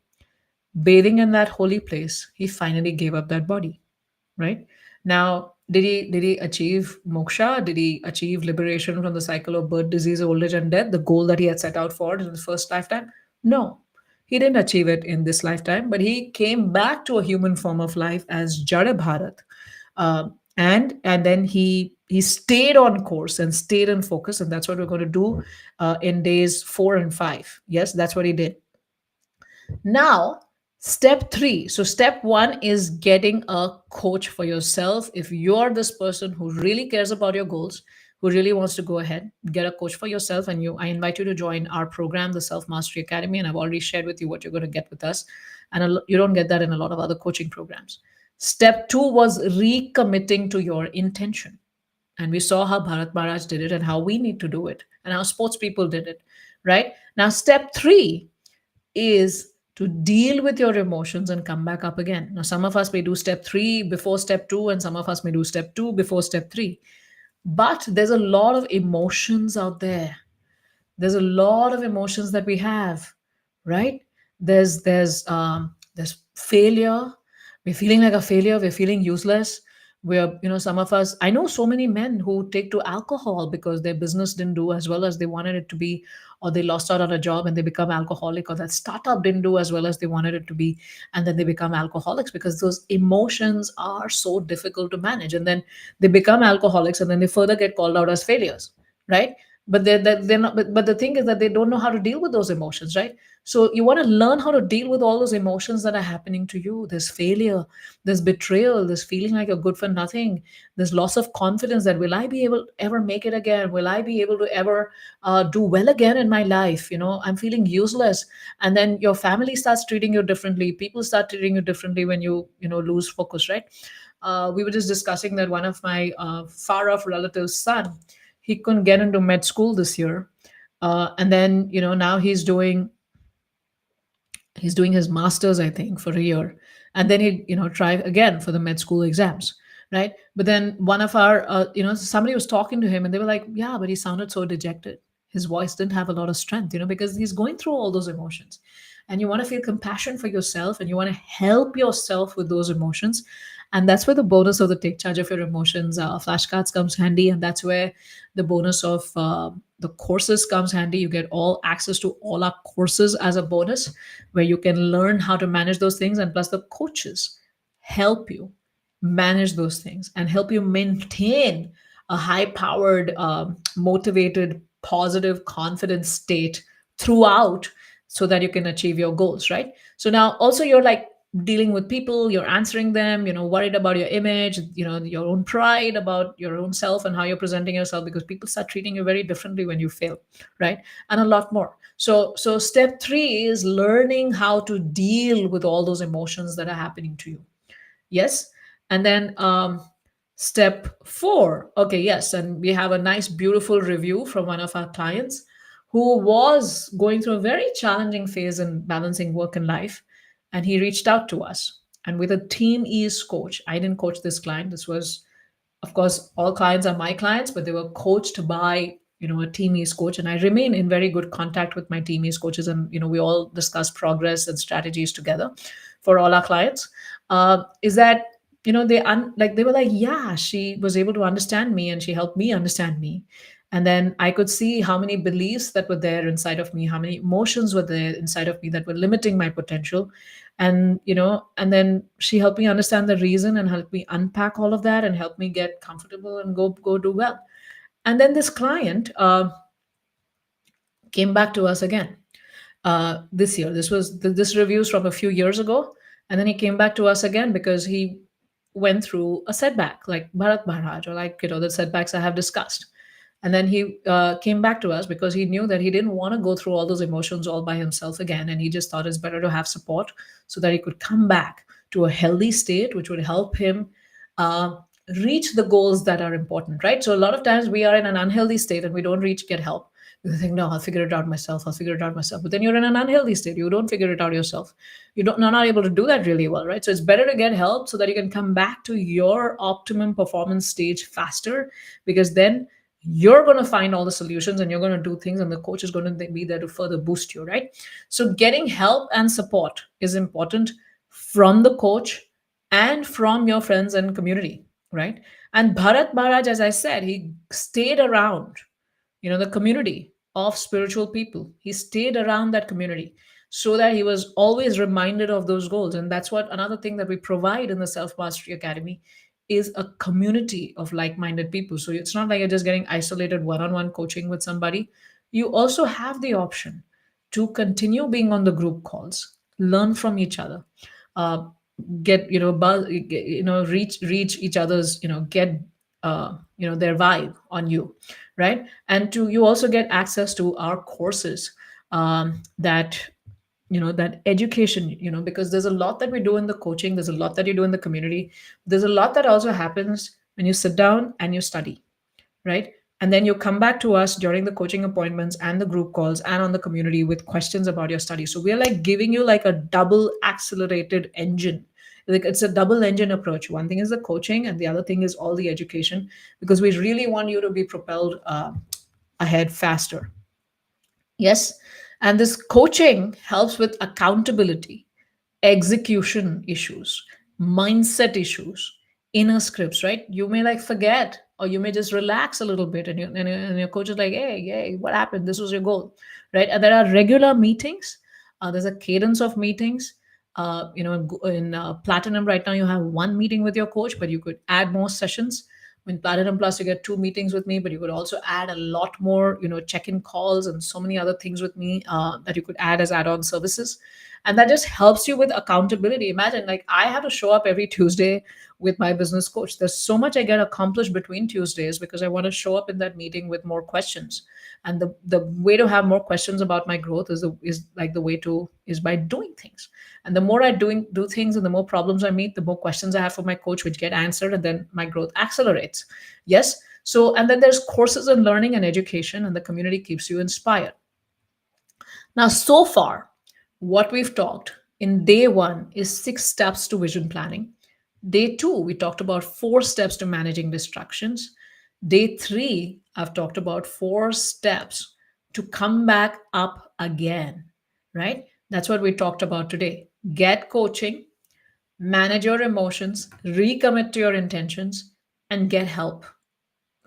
Bathing in that holy place, he finally gave up that body, right? Now, did he achieve moksha? Did he achieve liberation from the cycle of birth, disease, old age, and death, the goal that he had set out for in his first lifetime? No, he didn't achieve it in this lifetime, but he came back to a human form of life as Jada Bharat. And then he stayed on course and stayed in focus, and that's what we're going to do in days 4 and 5. Yes, that's what he did. Now, step three. So, step one is getting a coach for yourself. If you're this person who really cares about your goals, who really wants to go ahead, get a coach for yourself, and I invite you to join our program, the Self Mastery Academy. And I've already shared with you what you're going to get with us. And you don't get that in a lot of other coaching programs. Step two was recommitting to your intention. And we saw how Bharat Maharaj did it and how we need to do it and how sports people did it, right? Now, step three is to deal with your emotions and come back up again. Now, some of us may do step three before step two, and some of us may do step two before step three. But there's a lot of emotions out there. There's a lot of emotions that we have, right? There's failure. We're feeling like a failure. We're feeling useless. Some of us, I know so many men who take to alcohol because their business didn't do as well as they wanted it to be, or they lost out on a job and they become alcoholic, or that startup didn't do as well as they wanted it to be, and then they become alcoholics because those emotions are so difficult to manage. And then they become alcoholics and then they further get called out as failures, right? But they're not, but the thing is that they don't know how to deal with those emotions, right? So you want to learn how to deal with all those emotions that are happening to you. There's failure, there's betrayal, there's feeling like you're good for nothing, there's loss of confidence that will I be able to ever make it again, will I be able to ever do well again in my life, I'm feeling useless. And then your family starts treating you differently, people start treating you differently when you lose focus, right? We were just discussing that one of my far off relatives son, he couldn't get into med school this year. And then now he's doing his masters, I think, for a year, and then he try again for the med school exams, right? But then one of our somebody was talking to him and they were like, yeah, but he sounded so dejected, his voice didn't have a lot of strength, because he's going through all those emotions. And you want to feel compassion for yourself and you want to help yourself with those emotions. And that's where the bonus of the take charge of your emotions flashcards comes handy. And that's where the bonus of the courses comes handy. You get all access to all our courses as a bonus, where you can learn how to manage those things. And plus, the coaches help you manage those things and help you maintain a high powered, motivated, positive, confident state throughout so that you can achieve your goals, right? So now also you're like dealing with people, you're answering them, worried about your image, your own pride about your own self and how you're presenting yourself, because people start treating you very differently when you fail, right? And a lot more. So step 3 is learning how to deal with all those emotions that are happening to you. Yes. And then step 4, okay, yes, and we have a nice beautiful review from one of our clients who was going through a very challenging phase in balancing work and life, and he reached out to us. And with a team ease coach, I didn't coach this client. This was, of course, all clients are my clients, but they were coached by a team ease coach, and I remain in very good contact with my team ease coaches, and we all discuss progress and strategies together for all our clients. Is that they were like, yeah, she was able to understand me and she helped me understand me. And then I could see how many beliefs that were there inside of me, how many emotions were there inside of me that were limiting my potential. And then she helped me understand the reason and helped me unpack all of that and help me get comfortable and go do well. And then this client came back to us again this year. This reviews from a few years ago, and then he came back to us again because he went through a setback, like Bharat Maharaj, or like the setbacks I have discussed. And then he came back to us because he knew that he didn't want to go through all those emotions all by himself again, and he just thought it's better to have support so that he could come back to a healthy state, which would help him uh, reach the goals that are important, right? So a lot of times we are in an unhealthy state and we don't reach get help. You think, no, I'll figure it out myself. I'll figure it out myself. But then you're in an unhealthy state. You don't figure it out yourself. You're not able to do that really well, right? So it's better to get help so that you can come back to your optimum performance stage faster, because then you're going to find all the solutions and you're going to do things, and the coach is going to be there to further boost you, right? So getting help and support is important from the coach and from your friends and community, right? And Bharat Maharaj, as I said, he stayed around the community of spiritual people. He stayed around that community so that he was always reminded of those goals. And that's what another thing that we provide in the Self Mastery Academy is a community of like-minded people. So it's not like you're just getting isolated one-on-one coaching with somebody. You also have the option to continue being on the group calls, learn from each other, uh, get reach each other's, get their vibe on you, right? And to you also get access to our courses, that that education, because there's a lot that we do in the coaching, there's a lot that you do in the community, there's a lot that also happens when you sit down and you study, right? And then you come back to us during the coaching appointments and the group calls and on the community with questions about your study. So we're like giving you like a double accelerated engine. Like it's a double engine approach. One thing is the coaching, and the other thing is all the education, because we really want you to be propelled ahead faster. Yes. And this coaching helps with accountability, execution issues, mindset issues, inner scripts, right? You may like forget, or you may just relax a little bit, and your coach is like, hey, what happened? This was your goal, right? And there are regular meetings. There's a cadence of meetings. In Platinum right now, you have one meeting with your coach, but you could add more sessions. In Platinum Plus, you get two meetings with me, but you could also add a lot more, check-in calls and so many other things with me that you could add as add-on services. And that just helps you with accountability. Imagine, like, I have to show up every Tuesday with my business coach. There's so much I get accomplished between Tuesdays because I want to show up in that meeting with more questions. And the way to have more questions about my growth is by doing things. And the more I do things and the more problems I meet, the more questions I have for my coach, which get answered, and then my growth accelerates. Yes. So, and then there's courses in learning and education, and the community keeps you inspired. Now, so far, what we've talked in day 1 is 6 steps to vision planning. Day 2, we talked about 4 steps to managing distractions. Day 3, I've talked about 4 steps to come back up again, right? That's what we talked about today. Get coaching, manage your emotions, recommit to your intentions, and get help,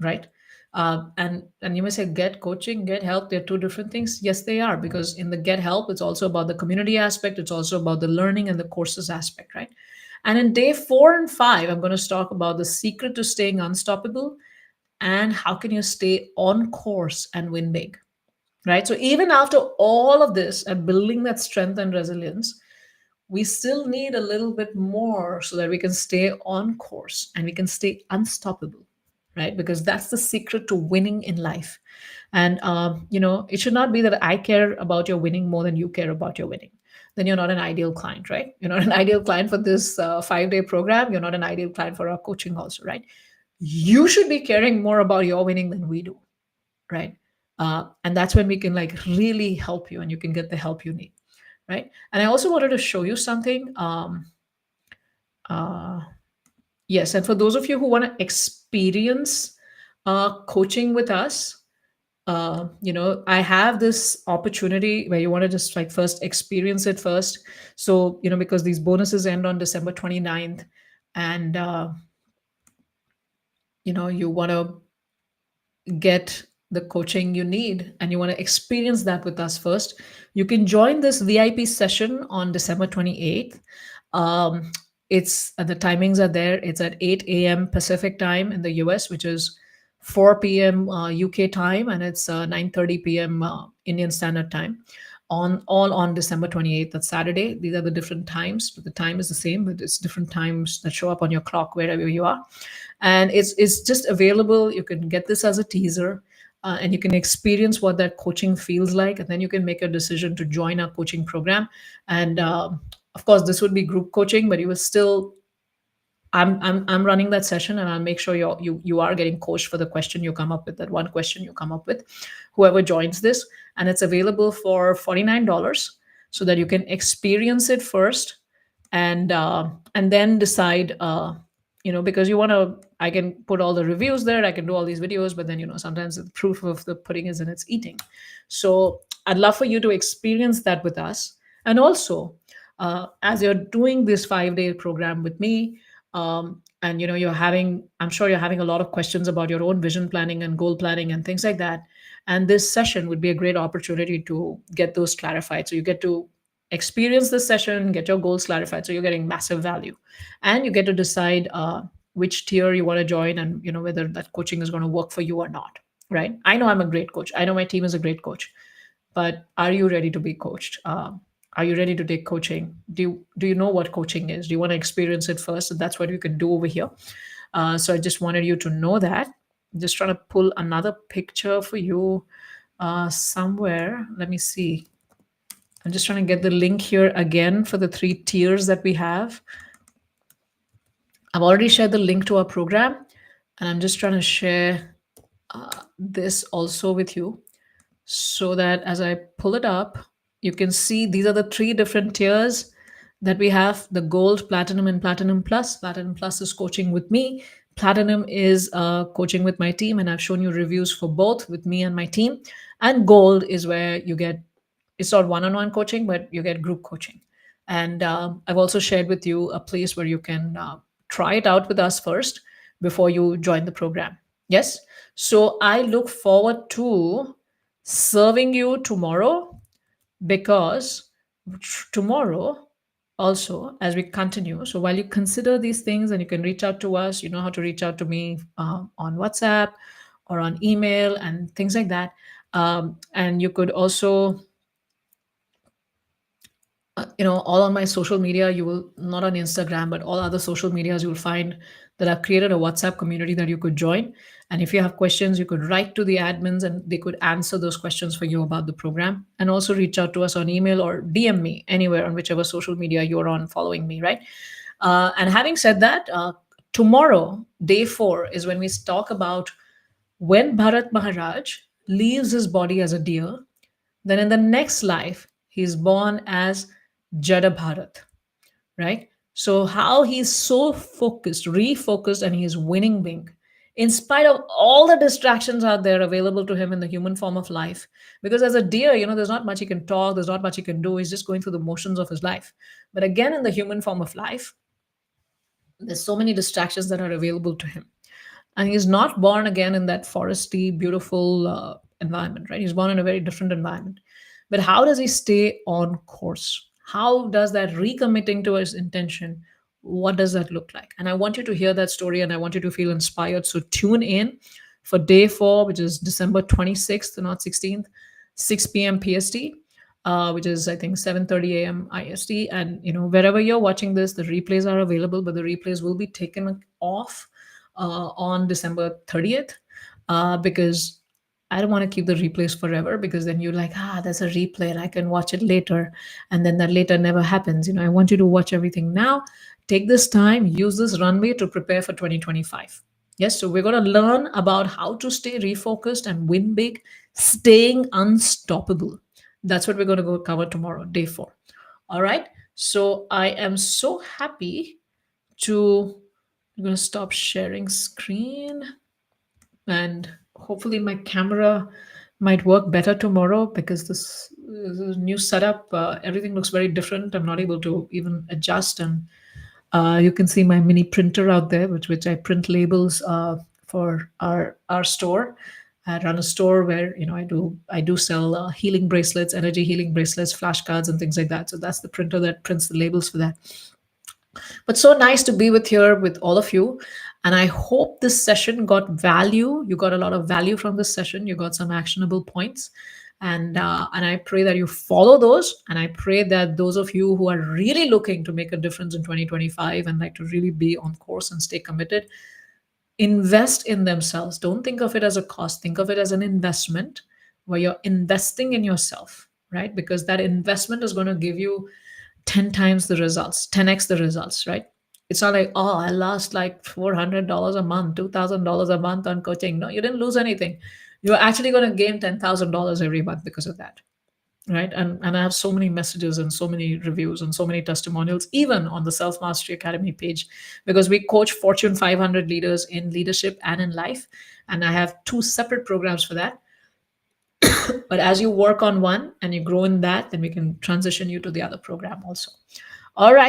right? And you may say, get coaching, get help, they're two different things. Yes, they are, because in the get help, it's also about the community aspect, it's also about the learning and the courses aspect, right? And in day 4 and 5, I'm going to talk about the secret to staying unstoppable and how can you stay on course and win big. right? So even after all of this and building that strength and resilience, we still need a little bit more so that we can stay on course and we can stay unstoppable, right? Because that's the secret to winning in life. And it should not be that I care about your winning more than you care about your winning. Then you're not an ideal client, right? You're not an ideal client for this 5-day program. You're not an ideal client for our coaching also, right? You should be caring more about your winning than we do, right? And that's when we can like really help you and you can get the help you need, right? And I also wanted to show you something. Uh, yes, and for those of you who want to experience coaching with us, I have this opportunity where you want to just like first experience it first. So, because these bonuses end on December 29th, and you want to get the coaching you need and you want to experience that with us first, you can join this VIP session on December 28th. Um, it's the timings are there. It's at 8 a.m. Pacific time in the US, which is 4 p.m. UK time, and it's 9:30 p.m. Indian Standard Time. On December 28th, that's Saturday. These are the different times, but the time is the same, but it's different times that show up on your clock wherever you are. And it's just available. You can get this as a teaser, and you can experience what that coaching feels like, and then you can make a decision to join our coaching program. And of course, this would be group coaching, but you will still I'm running that session, and I'll make sure you are getting coached for the question you come up with, that one question you come up with, whoever joins this. And it's available for $49 so that you can experience it first, and then decide, because you want to, I can put all the reviews there, I can do all these videos, but then sometimes the proof of the pudding is in its eating. So I'd love for you to experience that with us. And also, as you're doing this 5-day program with me, and I'm sure you're having a lot of questions about your own vision planning and goal planning and things like that. And this session would be a great opportunity to get those clarified. So you get to experience this session, get your goals clarified, so you're getting massive value. And you get to decide which tier you want to join, and whether that coaching is going to work for you or not, right? I know I'm a great coach, I know my team is a great coach, but are you ready to be coached? Are you ready to take coaching? Do you know what coaching is? Do you want to experience it first? And that's what you can do over here. So I just wanted you to know that. I'm just trying to pull another picture for you somewhere. Let me see. I'm just trying to get the link here again for the 3 tiers that we have. I've already shared the link to our program, and I'm just trying to share this also with you, so that as I pull it up, you can see these are the 3 different tiers that we have: the gold, platinum, and platinum plus. Platinum plus is coaching with me. Platinum is coaching with my team, and I've shown you reviews for both with me and my team. And gold is where you get, it's not one-on-one coaching, but you get group coaching. And I've also shared with you a place where you can try it out with us first before you join the program. Yes. So I look forward to serving you tomorrow, because tomorrow also, as we continue, so while you consider these things, and you can reach out to us, you know how to reach out to me on WhatsApp or on email and things like that. And you could also, all on my social media, you will, not on Instagram, but all other social medias, you will find that I've created a WhatsApp community that you could join. And if you have questions, you could write to the admins and they could answer those questions for you about the program. And also reach out to us on email or DM me anywhere on whichever social media you're on following me, right? And having said that, tomorrow, day 4, is when we talk about when Bharat Maharaj leaves his body as a deer, then in the next life, he's born as Jada Bharat, right? So, how he's so focused, refocused, and he's winning big in spite of all the distractions out there available to him in the human form of life. Because as a deer, there's not much he can talk, there's not much he can do. He's just going through the motions of his life. But again, in the human form of life, there's so many distractions that are available to him. And he's not born again in that foresty, beautiful environment, right? He's born in a very different environment. But how does he stay on course? How does that recommitting to his intention, what does that look like? And I want you to hear that story, and I want you to feel inspired. So tune in for day 4, which is December 26th, not 16th. 6 p.m. PST, which is I think 7:30 a.m. IST. And wherever you're watching this, the replays are available, but the replays will be taken off on December 30th, because I don't want to keep the replays forever, because then you're like, there's a replay and I can watch it later. And then that later never happens. I want you to watch everything now. Take this time, use this runway to prepare for 2025. Yes, so we're going to learn about how to stay refocused and win big, staying unstoppable. That's what we're going to go cover tomorrow, day 4. All right. So I am so happy to. I'm going to stop sharing screen, and hopefully my camera might work better tomorrow, because this new setup, everything looks very different. I'm not able to even adjust. And you can see my mini printer out there, which I print labels for our store. I run a store where I do sell healing bracelets, energy healing bracelets, flashcards, and things like that. So that's the printer that prints the labels for that. But so nice to be with here with all of you. And I hope this session got value. You got a lot of value from this session. You got some actionable points. And I pray that you follow those. And I pray that those of you who are really looking to make a difference in 2025 and like to really be on course and stay committed, invest in themselves. Don't think of it as a cost. Think of it as an investment, where you're investing in yourself, right? Because that investment is going to give you 10 times the results, 10x the results, right? It's not like, oh, I lost like $400 a month, $2,000 a month on coaching. No, you didn't lose anything. You're actually going to gain $10,000 every month because of that, right? And I have so many messages and so many reviews and so many testimonials, even on the Self Mastery Academy page, because we coach Fortune 500 leaders in leadership and in life. And I have 2 separate programs for that. But as you work on one and you grow in that, then we can transition you to the other program also. All right.